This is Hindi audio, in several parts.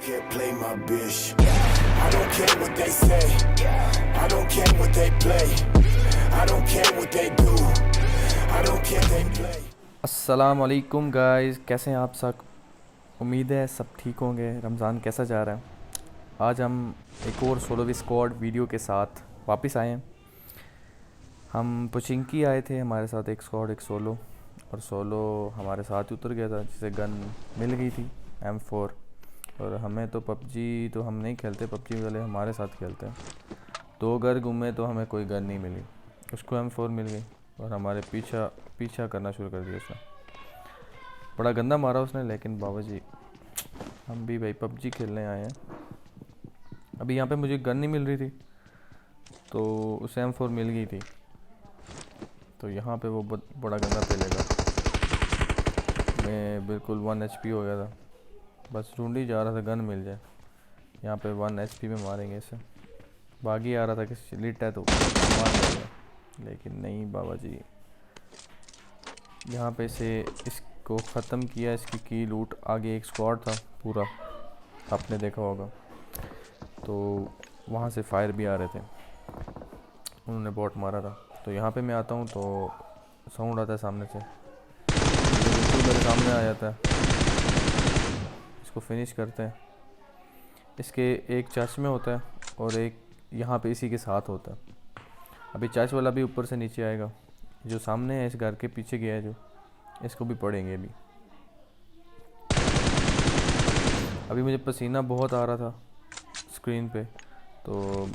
can't play my bitch. I don't care what they say. I don't care what they play. I don't care what they do. I don't care they play. अस्सलाम वालेकुम गाइस, कैसे हैं आप सब। उम्मीद है सब ठीक होंगे। रमज़ान कैसा जा रहा है। आज हम एक और सोलो स्क्वाड वीडियो के साथ वापस आए हैं। हम पुचिंकी आए थे, हमारे साथ एक स्क्वाड एक सोलो, और सोलो हमारे साथ ही उतर गया था जिसे गन मिल गई थी M4। और हमें तो पबजी तो हम नहीं खेलते, पबजी वाले हमारे साथ खेलते हैं। 2 घर घूमे तो हमें कोई गन नहीं मिली, उसको M4 मिल गई और हमारे पीछा करना शुरू कर दिया उसने। बड़ा गंदा मारा उसने, लेकिन बाबा जी हम भी भाई पबजी खेलने आए हैं। अभी यहाँ पे मुझे गन नहीं मिल रही थी तो उसे M4 मिल गई थी, तो यहाँ पे वो बड़ा गंदा पेलेगा। मैं बिल्कुल 1 HP हो गया था, बस ढूंढ ही जा रहा था गन मिल जाए। यहाँ पे 1 HP में मारेंगे इसे। बागी आ रहा था कि लिट है तो मार देंगे, लेकिन नहीं बाबा जी। यहाँ पे से इसको ख़त्म किया, इसकी की लूट। आगे एक स्क्वाड था पूरा, आपने देखा होगा, तो वहाँ से फायर भी आ रहे थे, उन्होंने बॉट मारा था। तो यहाँ पे मैं आता हूँ तो साउंड आता है सामने से, बिल्कुल मेरे सामने आ जाता है। इसको फिनिश करते हैं। इसके एक चर्च में होता है और एक यहाँ पे इसी के साथ होता है। अभी चर्च वाला भी ऊपर से नीचे आएगा, जो सामने है इस घर के पीछे गया है जो, इसको भी पड़ेंगे अभी मुझे पसीना बहुत आ रहा था स्क्रीन पे, तो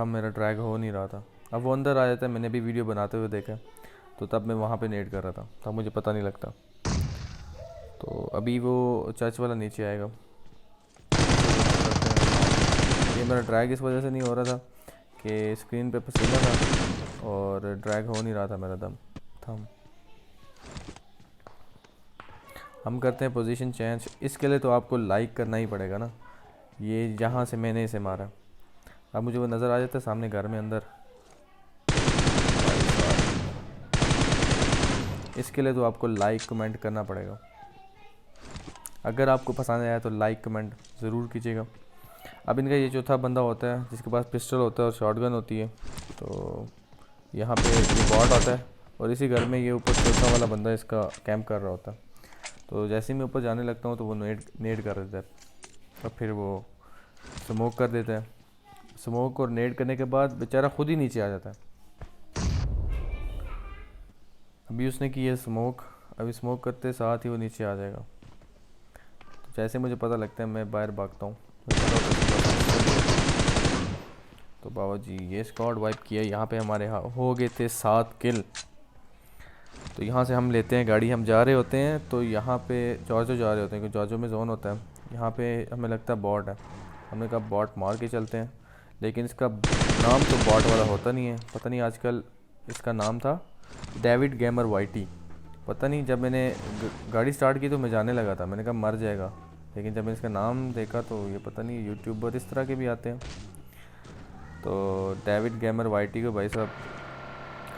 मेरा ड्रैग हो नहीं रहा था। अब वो अंदर आ जाता है, मैंने भी वीडियो बनाते हुए देखा, तो तब मैं वहाँ पे नेट कर रहा था, तब मुझे पता नहीं लगता। तो अभी वो चर्च वाला नीचे आएगा। ये मेरा ड्रैग इस वजह से नहीं हो रहा था कि स्क्रीन पे पसीना था और ड्रैग हो नहीं रहा था मेरा दम थम। हम करते हैं पोजीशन चेंज। इसके लिए तो आपको लाइक करना ही पड़ेगा ना। ये जहाँ से मैंने इसे मारा, अब मुझे वो नज़र आ जाता है सामने घर में अंदर। इसके लिए तो आपको लाइक कमेंट करना पड़ेगा। अगर आपको पसंद आया तो लाइक कमेंट ज़रूर कीजिएगा। अब इनका ये चौथा बंदा होता है जिसके पास पिस्टल होता है और शॉटगन होती है, तो यहाँ पे ये बॉट होता है और इसी घर में ये ऊपर चौथा वाला बंदा इसका कैंप कर रहा होता है। तो जैसे ही मैं ऊपर जाने लगता हूँ तो वो नेड कर देता है, और फिर वो स्मोक कर देता है। स्मोक और नेड करने के बाद बेचारा खुद ही नीचे आ जाता है। अभी उसने की है स्मोक, अभी स्मोक करते साथ ही वो नीचे आ जाएगा। तो जैसे मुझे पता लगता है मैं बाहर भागता हूँ। तो बाबा जी ये स्क्वाड वाइप किया। यहाँ पे हमारे हो गए थे 7 किल। तो यहाँ से हम लेते हैं गाड़ी, हम जा रहे होते हैं तो यहाँ पे जॉर्जो जा रहे होते हैं क्योंकि जॉर्जो में जोन होता है। यहाँ पे हमें लगता है बॉट है, हमने कहा बॉट मार के चलते हैं, लेकिन इसका नाम तो बॉट वाला होता नहीं है। पता नहीं आजकल इसका नाम था डेविड गेमर वाइटी। पता नहीं, जब मैंने गाड़ी स्टार्ट की तो मैं जाने लगा था, मैंने कहा मर जाएगा, लेकिन जब मैंने इसका नाम देखा तो ये पता नहीं यूट्यूबर इस तरह के भी आते हैं। तो डेविड गेमर वाइटी को भाई साहब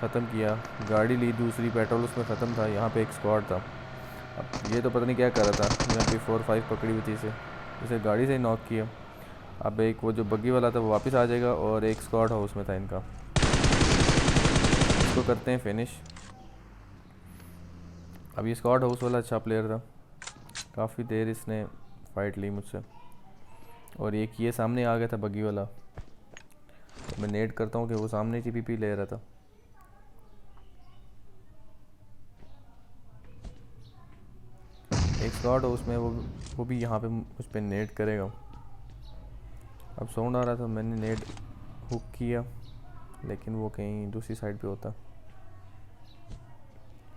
ख़त्म किया। गाड़ी ली दूसरी, पेट्रोल उसमें ख़त्म था। यहाँ पे एक स्क्वाड था, अब ये तो पता नहीं क्या कर रहा था। यहाँ पे 4-5 पकड़ी हुई थी इसे गाड़ी से ही नॉक किया। अब एक वो जो बग्गी वाला था वो वापस आ जाएगा और एक स्क्वाड हाउस में था इनका, इसको करते हैं फिनिश। अब ये स्क्वाड हाउस वाला अच्छा प्लेयर था, काफ़ी देर इसने फ़ाइट ली मुझसे, और एक ये सामने आ गया था बग्गी वाला। तो मैं नेट करता हूँ कि वो सामने TPP ले रहा था। एक स्क्वाड हाउस में वो भी यहाँ पे मुझ पर नेट करेगा। अब साउंड आ रहा था, मैंने नेट हुक किया, लेकिन वो कहीं दूसरी साइड पे होता।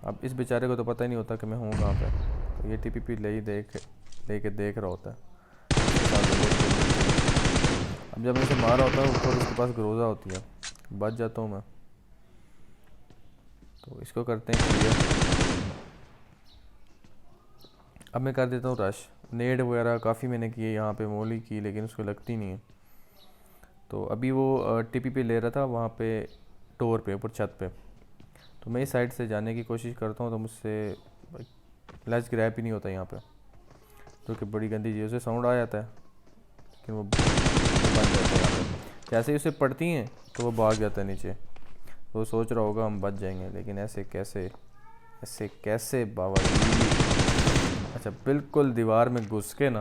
अब इस बेचारे को तो पता ही नहीं होता कि मैं हूँ कहाँ पे, तो ये TPP लेके देख रहा होता है। अब जब मैं इसे मारा होता है ऊपर उसके पास ग्रोजा होती है, बच जाता हूँ मैं। तो इसको करते हैं क्लियर। अब मैं कर देता हूँ रश। नेड वगैरह काफ़ी मैंने किए, यहाँ पे मोली की, लेकिन उसको लगती नहीं है। तो अभी वो TPP ले रहा था वहाँ पे टोर पे ऊपर छत पे, तो मैं इस साइड से जाने की कोशिश करता हूँ तो मुझसे लैच ग्रैप ही नहीं होता यहाँ पे, जो कि बड़ी गंदी चीज़। उसे साउंड आ जाता है लेकिन वो बन जाते हैं यहाँ पे। जैसे ही उसे पड़ती हैं तो वो भाग जाता है नीचे, तो वो सोच रहा होगा हम बच जाएंगे, लेकिन ऐसे कैसे बाबा जी। अच्छा, बिल्कुल दीवार में घुस के ना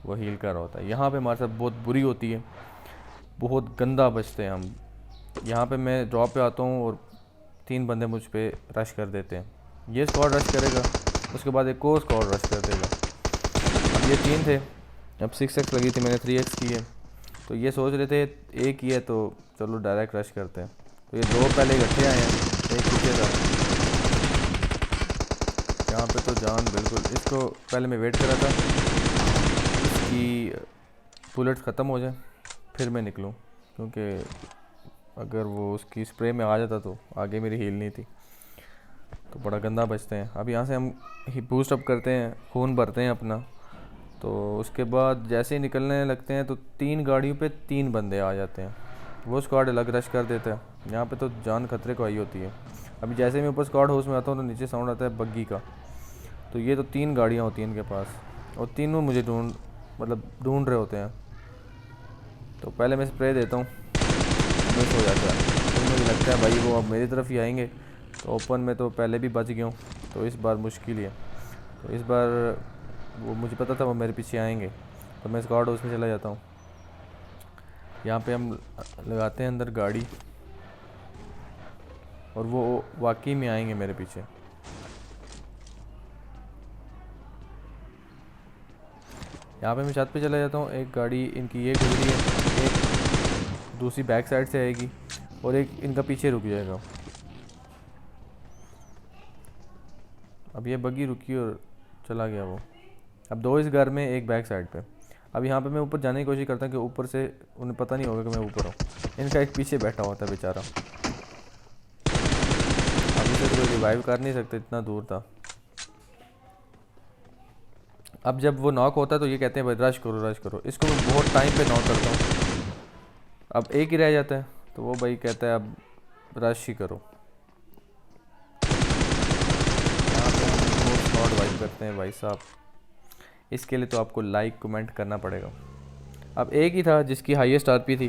वो हील कर रहा होता है। यहाँ पे हमारे साथ बहुत बुरी होती है, बहुत गंदा बचते हैं हम। यहाँ पे मैं ड्रॉप पे आता हूँ और 3 बंदे मुझ पे रश कर देते हैं। ये स्क्वाड रश करेगा, उसके बाद एक और स्क्वाड रश कर देगा। अब ये 3 थे, अब 6x लगी थी, मैंने 3x की है, तो ये सोच रहे थे एक ही है तो चलो डायरेक्ट रश करते हैं। तो ये 2 पहले इकट्ठे आए हैं, एक पीछे था। यहाँ पे तो जान बिल्कुल, इसको पहले मैं वेट कर रहा था इसकी बुलेट्स ख़त्म हो जाए फिर मैं निकलूँ, क्योंकि अगर वो उसकी स्प्रे में आ जाता तो आगे मेरी हील नहीं थी। तो बड़ा गंदा बचते हैं। अब यहाँ से हम बूस्ट अप करते हैं, खून भरते हैं अपना, तो उसके बाद जैसे ही निकलने लगते हैं तो 3 गाड़ियों पे 3 बंदे आ जाते हैं। वो स्क्वाड अलग रश कर देते हैं। यहाँ पे तो जान खतरे को आई होती है। अभी जैसे ही मैं ऊपर स्क्वाड हाउस में आता हूँ तो नीचे साउंड आता है बग्गी का। तो ये तो 3 गाड़ियाँ होती हैं इनके पास, और तीनों मुझे ढूंढ रहे होते हैं। तो पहले मैं स्प्रे देता हूँ, मिस हो जाता है, तो मुझे लगता है भाई वो अब मेरी तरफ ही आएंगे। तो ओपन में तो पहले भी बच गया हूँ, तो इस बार मुश्किल ही है। तो इस बार वो मुझे पता था वो मेरे पीछे आएंगे, तो मैं स्क्वाड हाउस में चला जाता हूँ। यहाँ पे हम लगाते हैं अंदर गाड़ी, और वो वाकई में आएंगे मेरे पीछे। यहाँ पे मैं छत पे चला जाता हूँ। एक गाड़ी इनकी ये गुजरी है, एक दूसरी बैक साइड से आएगी, और एक इनका पीछे रुक जाएगा। अब ये बग्गी रुकी और चला गया वो। अब 2 इस घर में, एक बैक साइड पे। अब यहाँ पे मैं ऊपर जाने की कोशिश करता हूँ कि ऊपर से उन्हें पता नहीं होगा कि मैं ऊपर हूँ। इनका एक पीछे बैठा होता है बेचारा, अब इसे तो कोई रिवाइव कर नहीं सकते, इतना दूर था। अब जब वो नॉक होता है तो ये कहते हैं भाई रश करो। इसको मैं बहुत टाइम पे नॉक करता हूँ। अब एक ही रह जाता है, तो वो भाई कहता है अब रश ही करो। यहाँ पे हम स्क्वाड वाइप करते हैं भाई साहब। इसके लिए तो आपको लाइक कमेंट करना पड़ेगा। अब एक ही था जिसकी हाईएस्ट आरपी थी,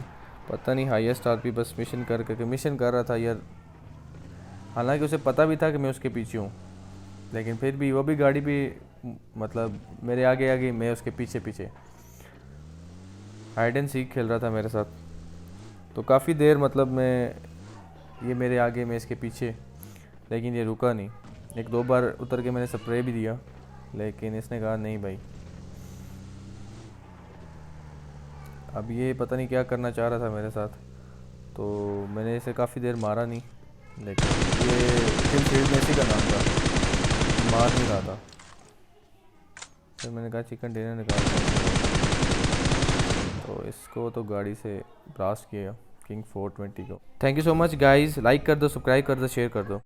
पता नहीं हाईएस्ट आरपी बस मिशन कर रहा था यार। हालांकि उसे पता भी था कि मैं उसके पीछे हूँ, लेकिन फिर भी वो भी गाड़ी भी मेरे आगे मैं उसके पीछे हाइड एंड सीक खेल रहा था मेरे साथ। तो काफ़ी देर मैं ये मेरे आगे मैं इसके पीछे, लेकिन ये रुका नहीं। 1-2 बार उतर के मैंने स्प्रे भी दिया, लेकिन इसने कहा नहीं भाई। अब ये पता नहीं क्या करना चाह रहा था मेरे साथ, तो मैंने इसे काफ़ी देर मारा नहीं, लेकिन ये किल फील्ड में इसी का नाम था, मार नहीं रहा था। फिर मैंने कहा चिकन डिनर निकाल, तो इसको तो गाड़ी से ब्लास्ट किया किंग 420 को। Thank you so much guys, like कर दो, सब्सक्राइब कर दो, शेयर कर दो।